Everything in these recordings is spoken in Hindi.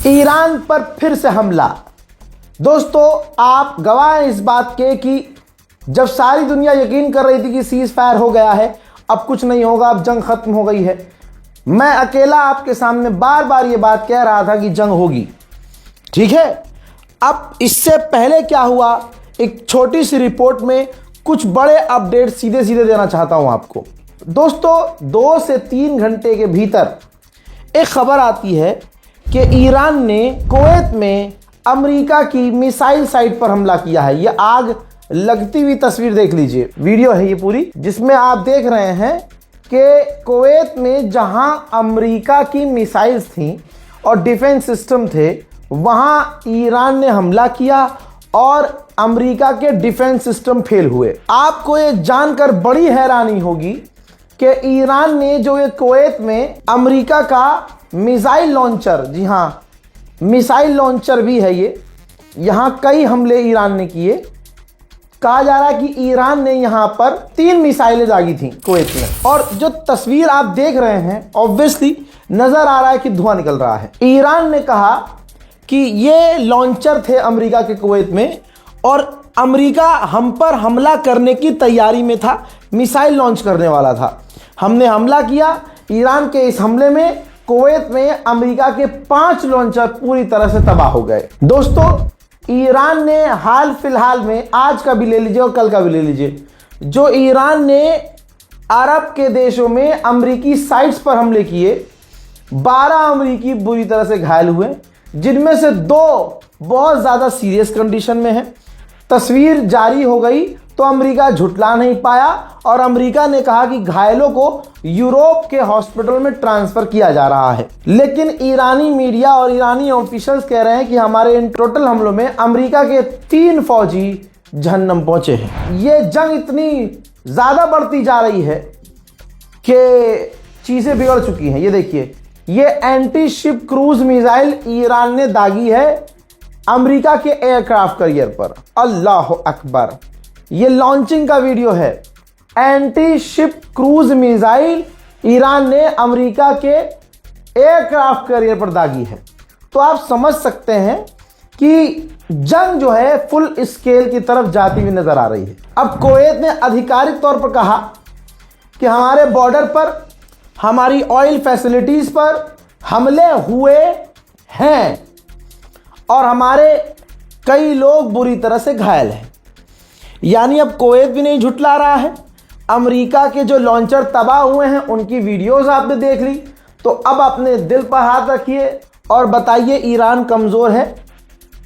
ईरान पर फिर से हमला। दोस्तों, आप गवाह हैं इस बात के कि जब सारी दुनिया यकीन कर रही थी कि सीज फायर हो गया है, अब कुछ नहीं होगा, अब जंग खत्म हो गई है, मैं अकेला आपके सामने बार बार ये बात कह रहा था कि जंग होगी। ठीक है, अब इससे पहले क्या हुआ, एक छोटी सी रिपोर्ट में कुछ बड़े अपडेट सीधे सीधे देना चाहता हूं आपको। दोस्तों, 2 से 3 घंटे के भीतर एक खबर आती है कि ईरान ने कुवैत में अमेरिका की मिसाइल साइट पर हमला किया है। यह आग लगती हुई तस्वीर देख लीजिए, वीडियो है ये पूरी, जिसमें आप देख रहे हैं कि कुवैत में जहां अमेरिका की मिसाइल्स थी और डिफेंस सिस्टम थे, वहां ईरान ने हमला किया और अमेरिका के डिफेंस सिस्टम फेल हुए। आपको ये जानकर बड़ी हैरानी होगी कि ईरान ने जो ये कुवैत में अमेरिका का मिसाइल लॉन्चर, जी हां, मिसाइल लॉन्चर भी है ये, यहां कई हमले ईरान ने किए। कहा जा रहा है कि ईरान ने यहां पर 3 मिसाइलें दागी थी कुवैत में, और जो तस्वीर आप देख रहे हैं ऑब्वियसली नजर आ रहा है कि धुआं निकल रहा है। ईरान ने कहा कि ये लॉन्चर थे अमेरिका के कुवैत में और अमेरिका हम पर हमला करने की तैयारी में था, मिसाइल लॉन्च करने वाला था। हमने हमला किया। ईरान के इस हमले में कुवैत में अमेरिका के 5 लॉन्चर पूरी तरह से तबाह हो गए। दोस्तों, ईरान ने हाल फिलहाल में, आज का भी ले लीजिए और कल का भी ले लीजिए, जो ईरान ने अरब के देशों में अमेरिकी साइट्स पर हमले किए, 12 अमेरिकी बुरी तरह से घायल हुए, जिनमें से 2 बहुत ज्यादा सीरियस कंडीशन में हैं। तस्वीर जारी हो गई तो अमेरिका झुटला नहीं पाया और अमेरिका ने कहा कि घायलों को यूरोप के हॉस्पिटल में ट्रांसफर किया जा रहा है। लेकिन ईरानी मीडिया और ईरानी ऑफिशियल्स कह रहे हैं कि हमारे इन टोटल हमलों में अमेरिका के 3 फौजी जहन्नम पहुंचे हैं। ये जंग इतनी ज्यादा बढ़ती जा रही है कि चीजें बिगड़ चुकी हैं। ये देखिए, ये anti ship cruise missile Iran ने दागी है अमेरिका के एयरक्राफ्ट कैरियर पर। अल्लाह अकबर, ये लॉन्चिंग का वीडियो है। Anti ship cruise missile Iran ने अमेरिका के एयरक्राफ्ट कैरियर पर दागी है। तो आप समझ सकते हैं कि जंग जो है फुल स्केल की तरफ जाती हुई नजर आ रही है। अब कुवैत ने आधिकारिक तौर पर कहा कि हमारे बॉर्डर पर, हमारी ऑयल फैसिलिटीज पर हमले हुए हैं और हमारे कई लोग बुरी तरह से घायल हैं। यानी अब कुवैत भी नहीं झुटला रहा है। अमेरिका के जो लॉन्चर तबाह हुए हैं उनकी वीडियोस आपने देख ली, तो अब अपने दिल पर हाथ रखिए और बताइए ईरान कमजोर है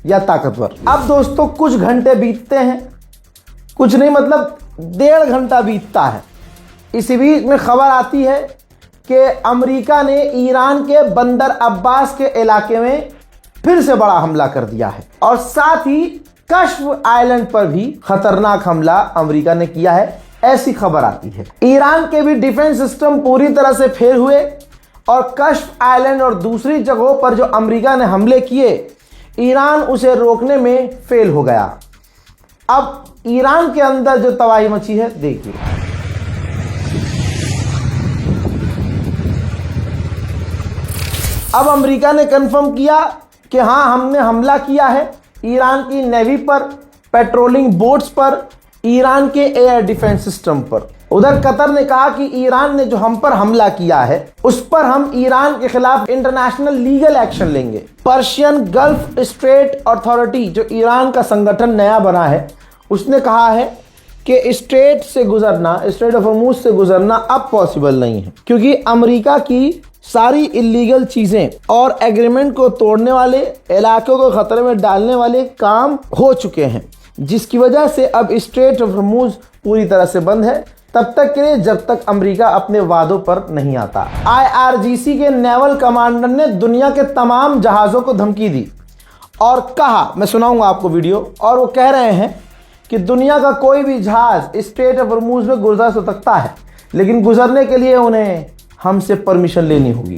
या ताकतवर। अब दोस्तों, कुछ घंटे बीतते हैं, कुछ नहीं मतलब 1.5 घंटा बीतता है। इसी बीच में खबर आती है कि अमेरिका ने ईरान के बंदर अब्बास के इलाके में फिर से बड़ा हमला कर दिया है और साथ ही कश्फ आइलैंड पर भी खतरनाक हमला अमेरिका ने किया है, ऐसी खबर आती है। ईरान के भी डिफेंस सिस्टम पूरी तरह से फेल हुए और कश्फ आइलैंड और दूसरी जगहों पर जो अमेरिका ने हमले किए, ईरान उसे रोकने में फेल हो गया। अब ईरान के अंदर जो तबाही मची है देखिए। अब अमेरिका ने कंफर्म किया कि हां, हमने हमला किया है ईरान की नेवी पर, पेट्रोलिंग बोट्स पर, ईरान के एयर डिफेंस सिस्टम पर। उधर कतर ने कहा कि ईरान ने जो हम पर हमला किया है उस पर हम ईरान के खिलाफ इंटरनेशनल लीगल एक्शन लेंगे। पर्शियन गल्फ स्ट्रेट अथॉरिटी, जो ईरान का संगठन नया बना है, उसने कहा है कि स्ट्रेट से गुजरना, स्ट्रेट ऑफ हॉर्मुज से गुजरना अब पॉसिबल नहीं है, क्योंकि अमेरिका की सारी इलीगल चीजें और एग्रीमेंट को तोड़ने वाले, इलाकों को खतरे में डालने वाले काम हो चुके हैं, जिसकी वजह से अब स्ट्रेट ऑफ हॉर्मुज पूरी तरह से बंद है, तब तक के लिए जब तक अमेरिका अपने वादों पर नहीं आता। IRGC के नेवल कमांडर ने दुनिया के तमाम जहाजों को धमकी दी और कहा, मैं सुनाऊंगा आपको वीडियो, और वो कह रहे हैं कि दुनिया का कोई भी जहाज स्ट्रेट ऑफ हॉर्मुज में गुजर सकता है, लेकिन गुजरने के लिए उन्हें हमसे परमिशन लेनी होगी।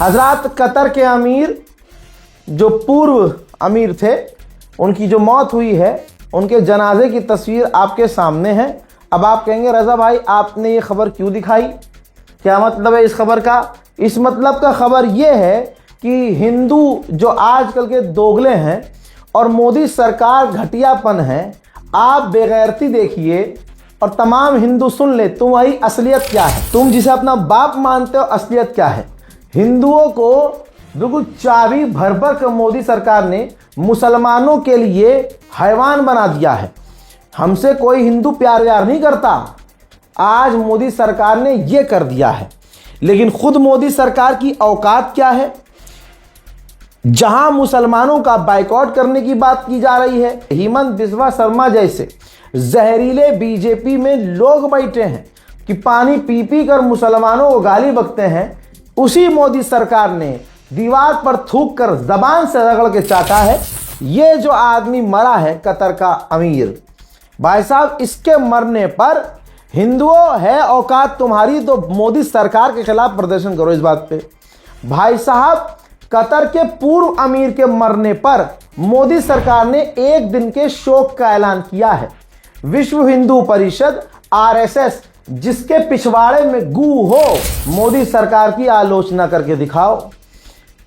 हजरात कतर के अमीर जो पूर्व अमीर थे उनकी जो मौत हुई है, उनके जनाजे की तस्वीर आपके सामने है। अब आप कहेंगे रज़ा भाई आपने ये खबर क्यों दिखाई, क्या मतलब है इस खबर का? इस मतलब का खबर ये है कि हिंदू जो आजकल के दोगले हैं और मोदी सरकार घटियापन है, आप बेगैरती देखिए और तमाम हिंदू सुन ले तुम्हारी असलियत क्या है, तुम जिसे अपना बाप मानते हो असलियत क्या है। हिंदुओं को बिल्कुल चाबी भर भर कर मोदी सरकार ने मुसलमानों के लिए हैवान बना दिया है। हमसे कोई हिंदू प्यार व्यार नहीं करता, आज मोदी सरकार ने ये कर दिया है। लेकिन खुद मोदी सरकार की औकात क्या है? जहां मुसलमानों का बाइकआउट करने की बात की जा रही है, हेमंत बिस्वा शर्मा जैसे जहरीले बीजेपी में लोग बैठे हैं कि पानी पी पी कर मुसलमानों को गाली बकते हैं, उसी मोदी सरकार ने दीवार पर थूक कर जबान से रगड़ के चाटा है। ये जो आदमी मरा है कतर का अमीर, भाई साहब इसके मरने पर हिंदुओं है औकात तुम्हारी तो मोदी सरकार के खिलाफ प्रदर्शन करो इस बात पे। भाई साहब कतर के पूर्व अमीर के मरने पर मोदी सरकार ने एक दिन के शोक का ऐलान किया है। विश्व हिंदू परिषद आरएसएस जिसके पिछवाड़े में गू हो, मोदी सरकार की आलोचना करके दिखाओ।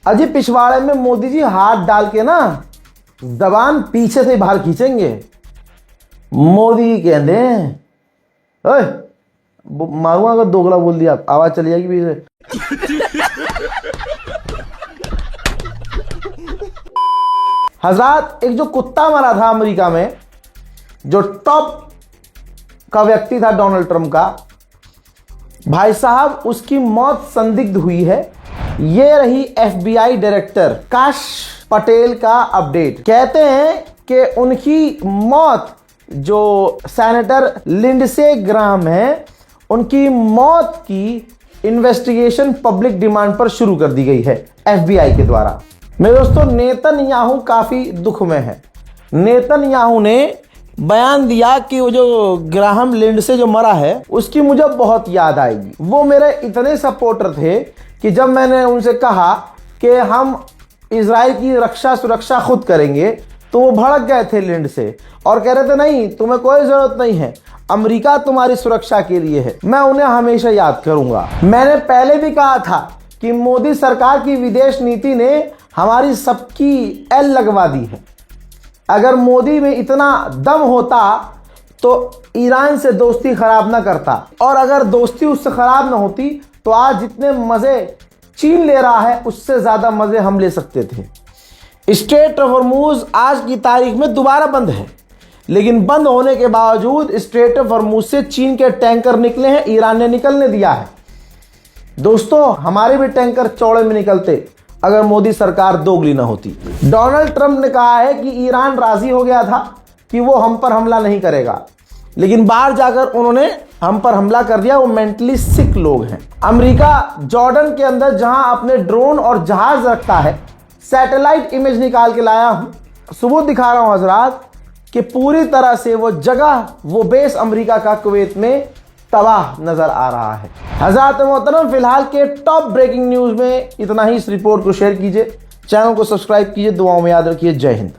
अजी पिछवाड़े में मोदी जी हाथ डाल के ना जबान पीछे से बाहर खींचेंगे। मोदी कहते हैं ओए मारूंगा अगर दोगला बोल दिया आवाज चली जाएगी पीछे। हजरात एक जो कुत्ता मरा था अमेरिका में, जो टॉप का व्यक्ति था डोनाल्ड ट्रंप का, भाई साहब उसकी मौत संदिग्ध हुई है। ये रही एफबीआई डायरेक्टर काश पटेल का अपडेट। कहते हैं कि उनकी मौत जो सेनेटर लिंडसे ग्राहम है, उनकी मौत की इन्वेस्टिगेशन पब्लिक डिमांड पर शुरू कर दी गई है एफबीआई के द्वारा। मेरे दोस्तों नेतन्याहू काफी दुख में है। नेतन्याहू ने बयान दिया कि वो जो ग्राहम लिंडसे जो मरा है उसकी मुझे बहुत याद आएगी। वो मेरे इतने सपोर्टर थे कि जब मैंने उनसे कहा कि हम इजराइल की रक्षा सुरक्षा खुद करेंगे तो वो भड़क गए थे लिंडसे और कह रहे थे नहीं तुम्हें कोई जरूरत नहीं है, अमेरिका तुम्हारी सुरक्षा के लिए है। मैं उन्हें हमेशा याद करूंगा। मैंने पहले भी कहा था कि मोदी सरकार की विदेश नीति ने हमारी सबकी एल लगवा दी है। अगर मोदी में इतना दम होता तो ईरान से दोस्ती खराब ना करता, और अगर दोस्ती उससे खराब ना होती तो आज जितने मजे चीन ले रहा है उससे ज्यादा मजे हम ले सकते थे। स्ट्रेट ऑफ हॉर्मुज आज की तारीख में दोबारा बंद है, लेकिन बंद होने के बावजूद स्ट्रेट ऑफ हॉर्मुज से चीन के टैंकर निकले हैं, ईरान ने निकलने दिया है। दोस्तों हमारे भी टैंकर चौड़े में निकलते अगर मोदी सरकार दोगली ना होती। डोनाल्ड ट्रंप ने कहा है कि ईरान राजी हो गया था कि वो हम पर हमला नहीं करेगा, लेकिन बाहर जाकर उन्होंने हम पर हमला कर दिया। वो मेंटली सिक लोग हैं। अमेरिका जॉर्डन के अंदर जहां अपने ड्रोन और जहाज रखता है, सैटेलाइट इमेज निकाल के लाया हूं, सबूत दिखा रहा हूं हजरात कि पूरी तरह से वो जगह, वो बेस अमेरिका का कुवैत में तबाह नजर आ रहा है। हज़रात मोहतरम फिलहाल के टॉप ब्रेकिंग न्यूज में इतना ही। इस रिपोर्ट को शेयर कीजिए, चैनल को सब्सक्राइब कीजिए, दुआओं में याद रखिए। जय हिंद।